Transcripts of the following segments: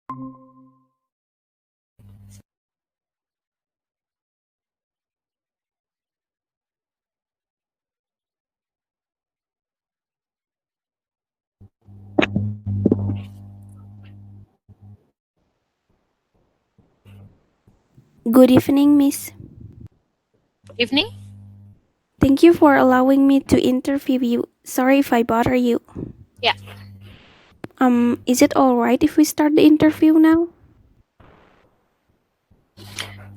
Good evening, Miss. Evening? Thank you for allowing me to interview you. Sorry if I bother you. Yeah. Is it alright if we start the interview now?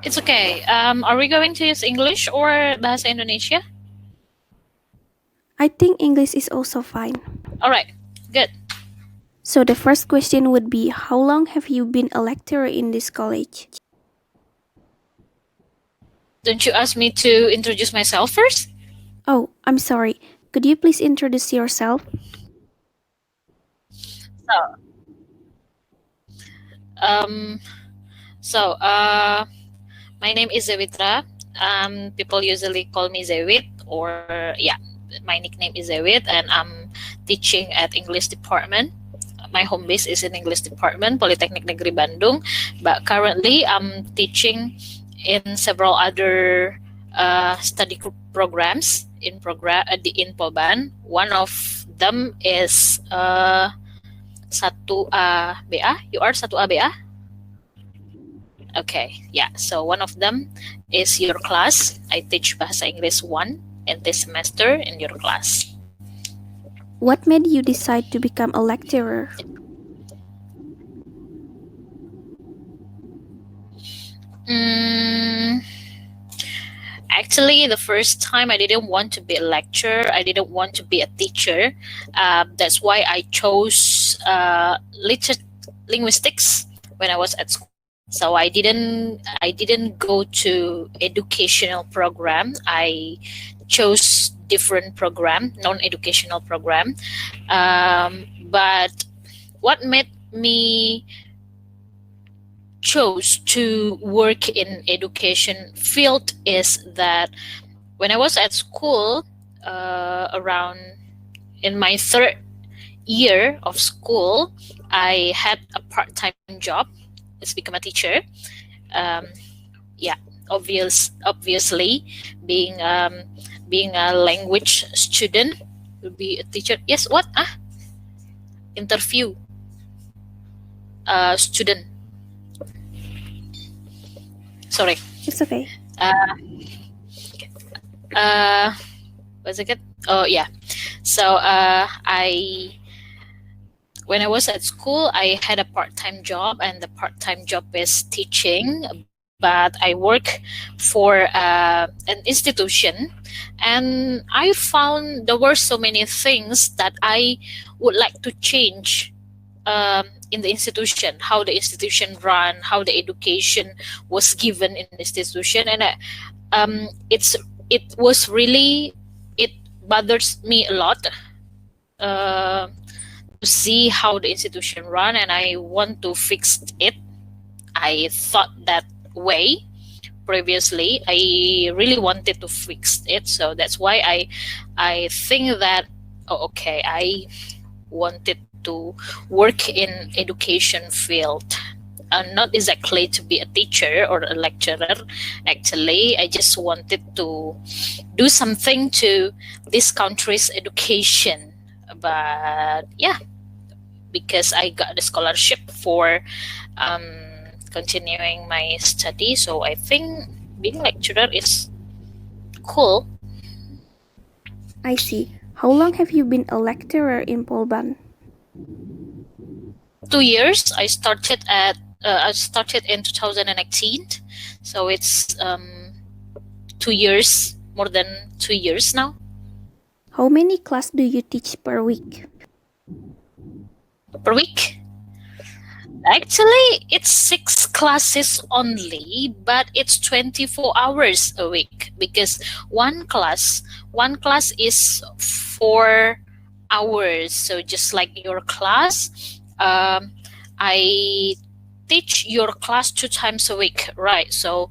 It's okay. Are we going to use English or Bahasa Indonesia? I think English is also fine. Alright, good. So the first question would be, how long have you been a lecturer in this college? Don't you ask me to introduce myself first? Oh, I'm sorry. Could you please introduce yourself? So, um, so, my name is Zewitra. People usually call me Zewit, or yeah, my nickname is Zewit, and I'm teaching at English department. My home base is in English department, Politeknik Negeri Bandung, but currently I'm teaching in several other study programs in Polban. One of them is 1A BA. You are 1A BA? Okay, yeah. So one of them is your class. I teach Bahasa Inggris 1 in this semester in your class. What made you decide to become a lecturer? Actually, the first time I didn't want to be a lecturer. I didn't want to be a teacher. That's why I chose linguistics when I was at school. So I didn't go to educational program. I chose different program, non-educational program. But what made me chose to work in education field is that when I was at school, around in my third year of school, I had a part-time job. It's become a teacher. Um, yeah, obviously, being being a language student, will be a teacher. Yes, what? Interview. Student. Sorry. It's okay. Was it good? Oh yeah. So when I was at school, I had a part-time job, and the part-time job is teaching. But I work for an institution, and I found there were so many things that I would like to change in the institution, how the institution run, how the education was given in the institution, and it was really, it bothers me a lot to see how the institution run, and I want to fix it. I thought that way previously. I really wanted to fix it, so that's why I think that, oh, okay, I wanted to work in education field. Not exactly to be a teacher or a lecturer. Actually, I just wanted to do something to this country's education. But yeah, because I got the scholarship for continuing my study, so I think being a lecturer is cool. I see. How long have you been a lecturer in Polban? 2 years. I started in 2019, so it's 2 years, more than 2 years now. How many class do you teach per week? Per week. Actually, it's 6 classes only, but it's 24 hours a week because one class is 4 hours. So just like your class, I teach your class 2 times a week, right? So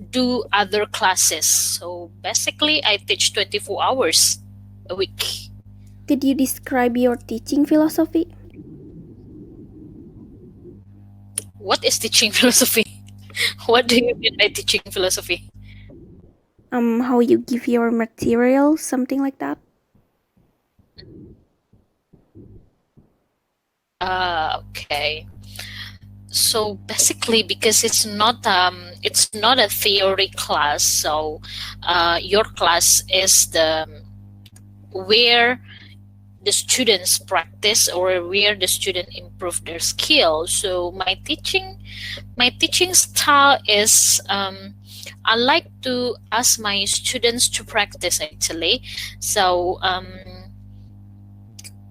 do other classes. So basically, I teach 24 hours a week. Could you describe your teaching philosophy? What is teaching philosophy? What do you mean by teaching philosophy? How you give your material, something like that. Okay. So basically, because it's not a theory class, so your class is the where the students practice or where the student improve their skills. So my teaching style is I like to ask my students to practice actually. So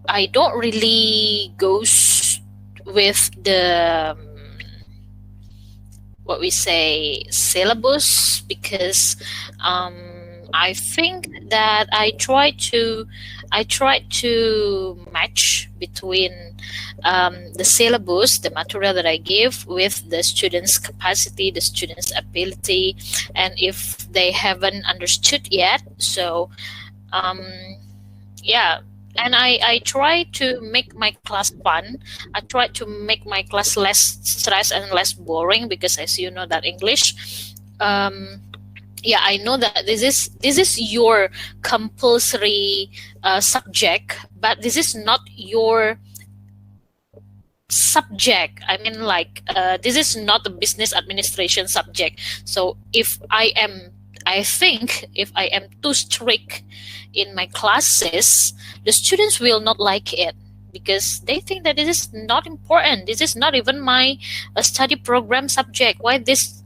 I don't really with the what we say syllabus because um, I think that I try to match between the syllabus, the material that I give, with the students' capacity, the students' ability, and if they haven't understood yet, so um, yeah. And I try to make my class fun. I try to make my class less stress and less boring because as you know that English, um, yeah, I know that this is your compulsory subject, but this is not your subject. I mean, like this is not a business administration subject. So I think if I am too strict in my classes, the students will not like it because they think that this is not important. This is not even my study program subject. Why this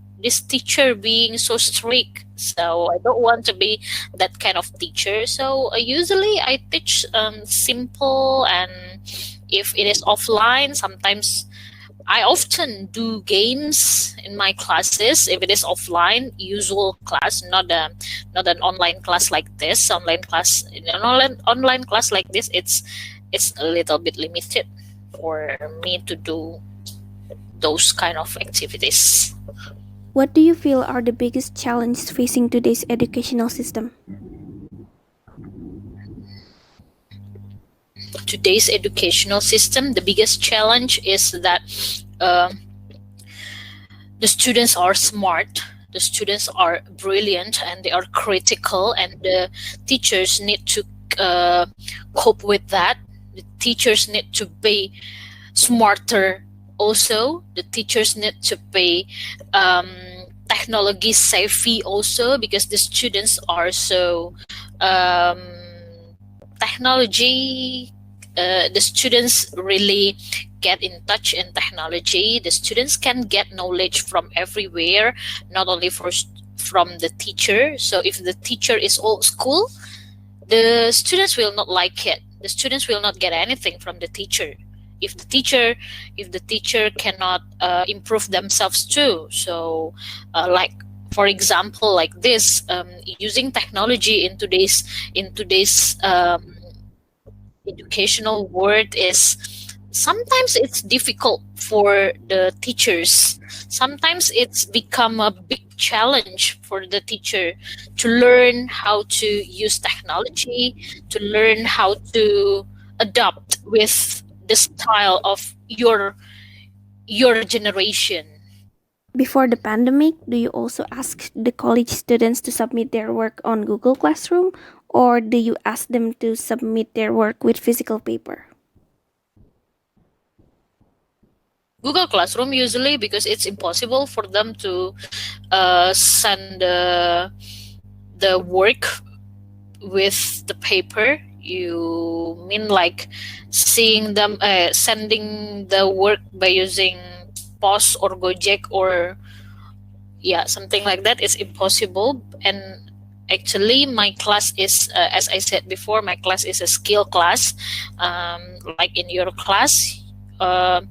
teacher being so strict? So I don't want to be that kind of teacher. So usually I teach simple, and if it is offline, sometimes I often do games in my classes. If it is offline, usual class, not an online class like this. Online class, in an online class like this, it's a little bit limited for me to do those kind of activities. What do you feel are the biggest challenges facing today's educational system? Today's educational system, the biggest challenge is that uh, the students are smart, the students are brilliant, and they are critical, and the teachers need to uh, cope with that. The teachers need to be smarter also. The teachers need to be um, technology savvy also because the students are so um, technology. The students really get in touch in technology. The students can get knowledge from everywhere, not only from the teacher. So if the teacher is old school, the students will not like it. The students will not get anything from the teacher. If the teacher cannot improve themselves too. So, like for example, like this, using technology in today's educational world is sometimes it's difficult for the teachers. Sometimes it's become a big challenge for the teacher to learn how to use technology, to learn how to adapt with the style of your generation. Before the pandemic, do you also ask the college students to submit their work on Google Classroom, or do you ask them to submit their work with physical paper? Google Classroom usually because it's impossible for them to send the work with the paper. You mean like seeing them sending the work by using Post or Gojek or yeah, something like that is impossible. And actually my class is as I said before, my class is a skill class. Like in your class, uh,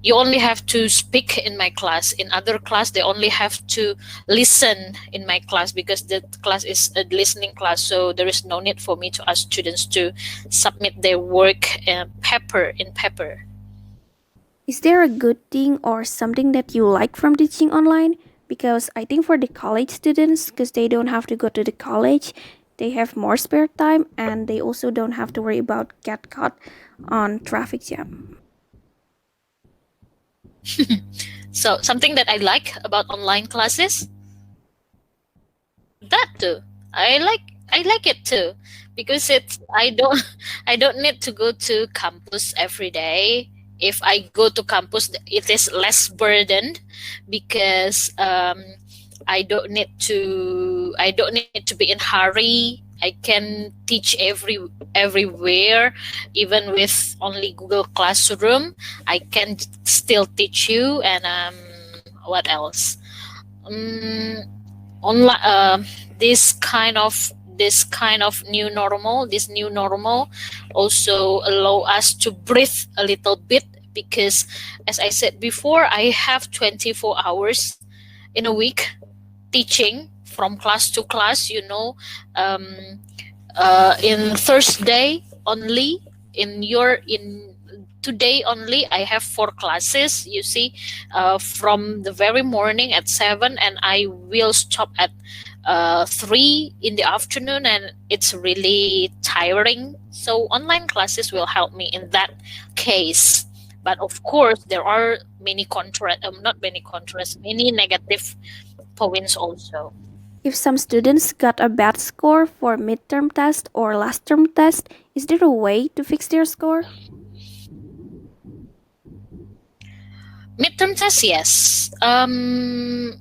you only have to speak in my class. In other class they only have to listen in my class because the class is a listening class, so there is no need for me to ask students to submit their work paper. Is there a good thing or something that you like from teaching online? Because I think for the college students, because they don't have to go to the college, they have more spare time and they also don't have to worry about get caught on traffic jam. So something that I like about online classes, that too. I like it too because it's I don't I don't need to go to campus every day. If I go to campus, it is less burdened because I don't need to be in hurry. I can teach everywhere, even with only Google Classroom. I can still teach you, and what else? Um, online this kind of new normal also allow us to breathe a little bit, because as I said before, I have 24 hours in a week teaching from class to class, um, in Thursday only, in today only I have 4 classes, you see, from the very morning at 7, and I will stop at 3 in the afternoon, and it's really tiring. So online classes will help me in that case. But of course there are many negative points also. If some students got a bad score for midterm test or last term test, is there a way to fix their score? Midterm test, yes. I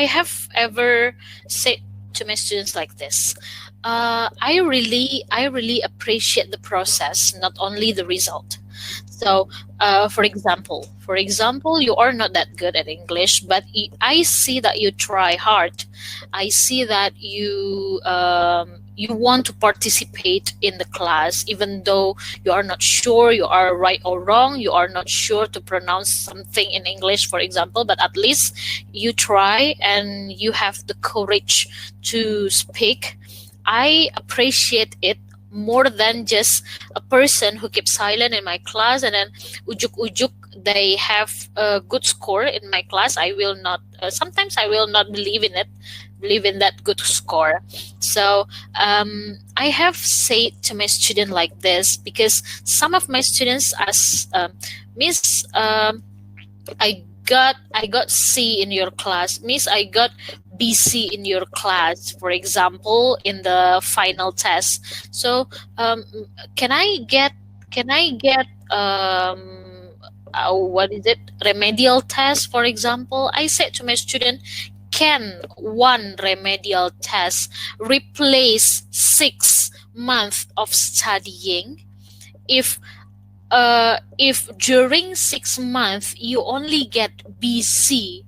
have ever said to my students like this. I really appreciate the process, not only the result. So, for example, you are not that good at English, but I see that you try hard. I see that you want to participate in the class, even though you are not sure you are right or wrong. You are not sure to pronounce something in English, for example, but at least you try and you have the courage to speak. I appreciate it more than just a person who keeps silent in my class, and then ujuk ujuk they have a good score in my class. I will not. Sometimes I will not believe in that good score. So I have said to my student like this, because some of my students ask, Miss, I got C in your class. Miss, I got BC in your class, for example, in the final test. So can I get can I get what is it, remedial test, for example? I said to my student, can one remedial test replace 6 months of studying? If during 6 months you only get BC,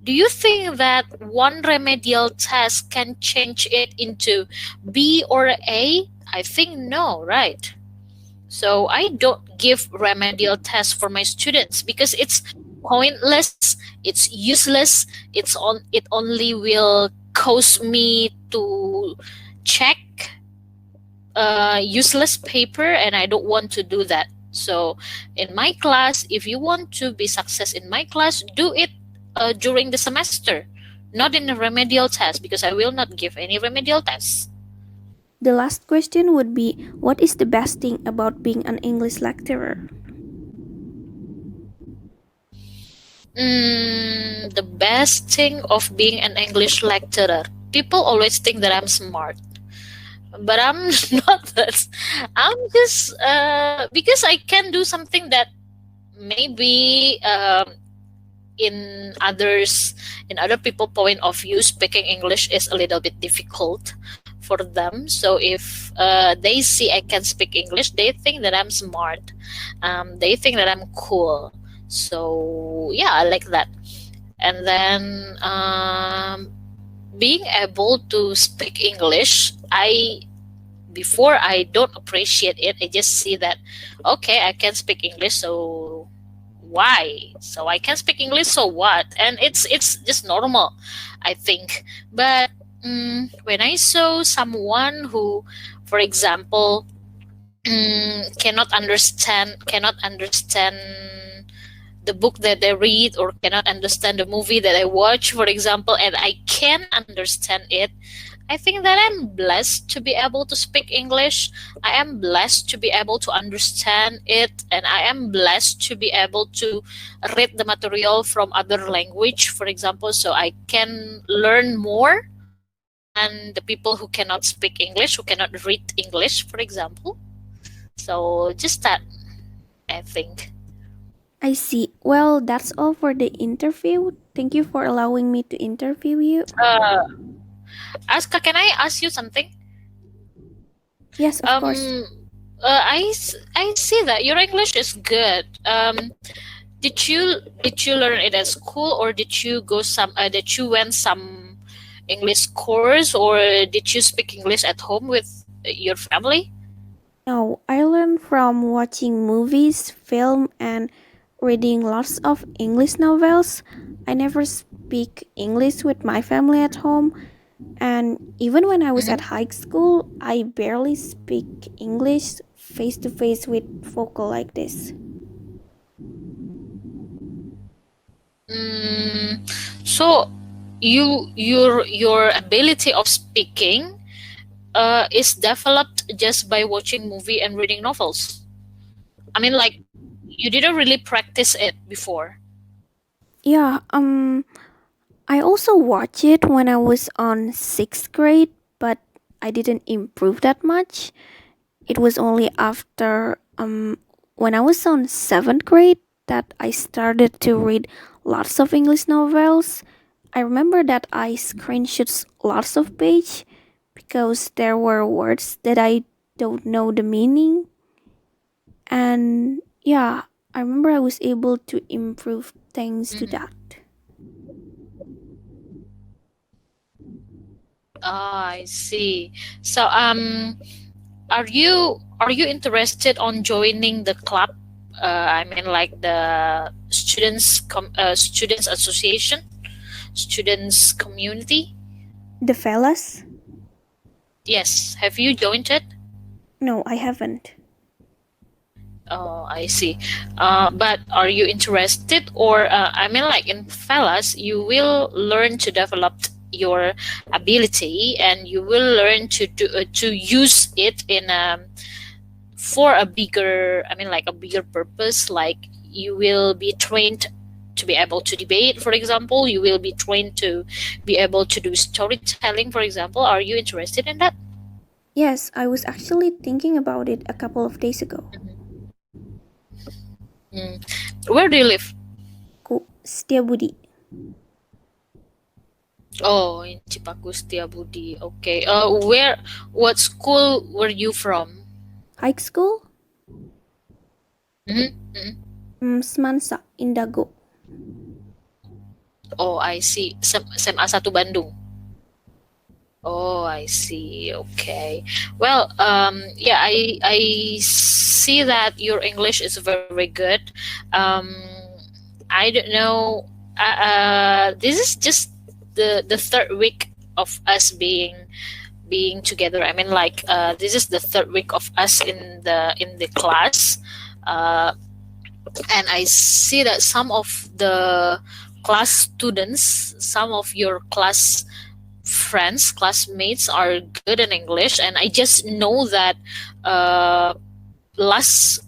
do you think that one remedial test can change it into B or A? I think no, right? So I don't give remedial tests for my students because it's pointless, it's useless, it only will cause me to check useless paper, and I don't want to do that. So in my class, if you want to be success in my class, do it during the semester, not in a remedial test, because I will not give any remedial tests. The last question would be, what is the best thing about being an English lecturer? The best thing of being an English lecturer, people always think that I'm smart, but I'm not that. I'm just because I can do something that maybe in other people point of view, speaking English is a little bit difficult for them. So if they see I can speak English, they think that I'm smart. They think that I'm cool. So yeah, I like that. And then being able to speak English, before I don't appreciate it. I just see that, okay, I can speak English, so why? So I can speak English, so what? And it's just normal, I think. But when I saw someone who, for example, cannot understand the book that they read, or cannot understand the movie that I watch, for example, and I can understand it, I think that I'm blessed to be able to speak English. I am blessed to be able to understand it, and I am blessed to be able to read the material from other language, for example, so I can learn more than the people who cannot speak English, who cannot read English, for example. So just that, I think. I see. Well, that's all for the interview. Thank you for allowing me to interview you. Uh, Aska, can I ask you something? Yes, of course. Um, I see that your English is good. Did you learn it at school, or did you went some English course, or did you speak English at home with your family? No, I learned from watching movies, film, and reading lots of English novels. I never speak English with my family at home, and even when I was at Mhm. high school, I barely speak English face to face with vocal like this. So your ability of speaking is developed just by watching movie and reading novels. I mean, like, you didn't really practice it before. Yeah, I also watched it when I was on 6th grade, but I didn't improve that much. It was only after when I was on 7th grade that I started to read lots of English novels. I remember that I screenshots lots of page because there were words that I don't know the meaning, and yeah, I remember I was able to improve thanks to Mhm. that. Ah, I see. So, are you interested on joining the club? I mean, like the students association, students community. The fellas? Yes, have you joined it? No, I haven't. Oh, I see. But are you interested, or I mean, like in fellas, you will learn to develop your ability, and you will learn to use it in for a bigger, I mean, like a bigger purpose. Like, you will be trained to be able to debate, for example. You will be trained to be able to do storytelling, for example. Are you interested in that? Yes, I was actually thinking about it a couple of days ago. Mm. Where do you live? Ku Setiabudi. Oh, in Cipaku Setiabudi. Okay. What school were you from? High school? Mm-hmm. Semansa, Indago. Oh, I see. SMA 1 Bandung. Oh, I see. Okay. Well, yeah, I see that your English is very good. Um, I don't know. This is just the third week of us being together. I mean, like, this is the third week of us in the class, uh, and I see that some of the class students, some of your classmates are good in English, and I just know that uh, last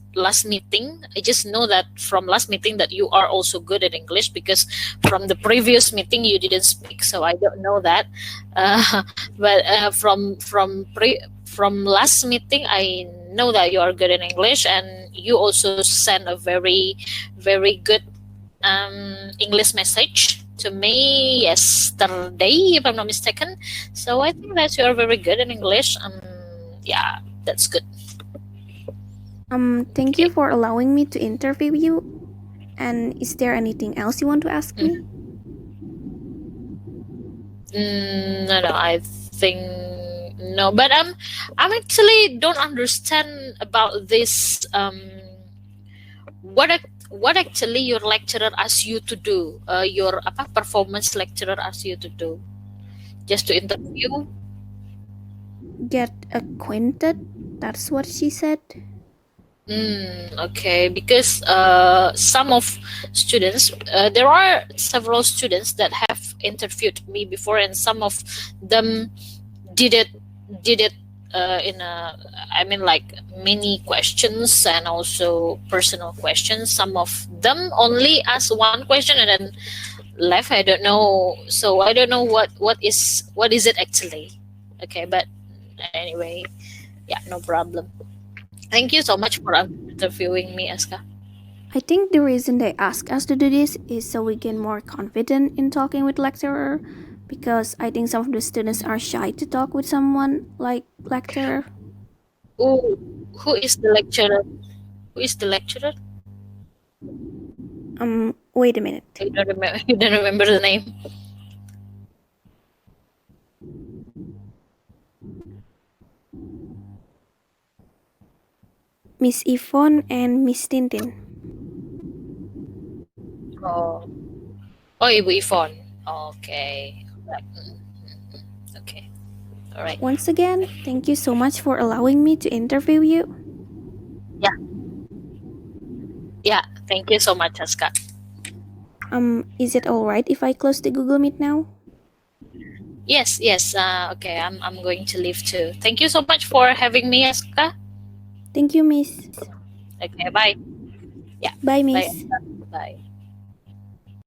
meeting, I just know that from last meeting that you are also good at English, because from the previous meeting you didn't speak, so I don't know that. uh, but from last meeting, I know that you are good in English, and you also send a very good English message to me yesterday, if I'm not mistaken. So I think that you are very good in English. Yeah, that's good. Thank you Okay. for allowing me to interview you. And is there anything else you want to ask me? Mhm. No, no, I think no. But I'm actually don't understand about this. What actually your lecturer asks you to do? Your apa performance lecturer asks you to do, just to interview. Get acquainted? That's what she said. Okay, because some of students, there are several students that have interviewed me before, and some of them did it in a, I mean, like mini questions and also personal questions. Some of them only ask one question and then left. I don't know. So I don't know what is it actually. Okay, but anyway, yeah, no problem. Thank you so much for interviewing me, Aska. I think the reason they ask us to do this is so we get more confident in talking with lecturer, because I think some of the students are shy to talk with someone like lecturer. Who who is the lecturer? Who is the lecturer? Wait a minute. You don't remember. You don't remember the name. Miss Yvonne and Miss Tintin. Oh, oh, Ibu Yvonne. Okay. Right. Okay. All right. Once again, thank you so much for allowing me to interview you. Yeah. Yeah. Thank you so much, Aska. Is it alright if I close the Google Meet now? Yes. Yes. Okay. I'm going to leave too. Thank you so much for having me, Aska. Thank you, Miss. Okay. Bye. Yeah. Bye, Bye. Miss. Aska. Bye.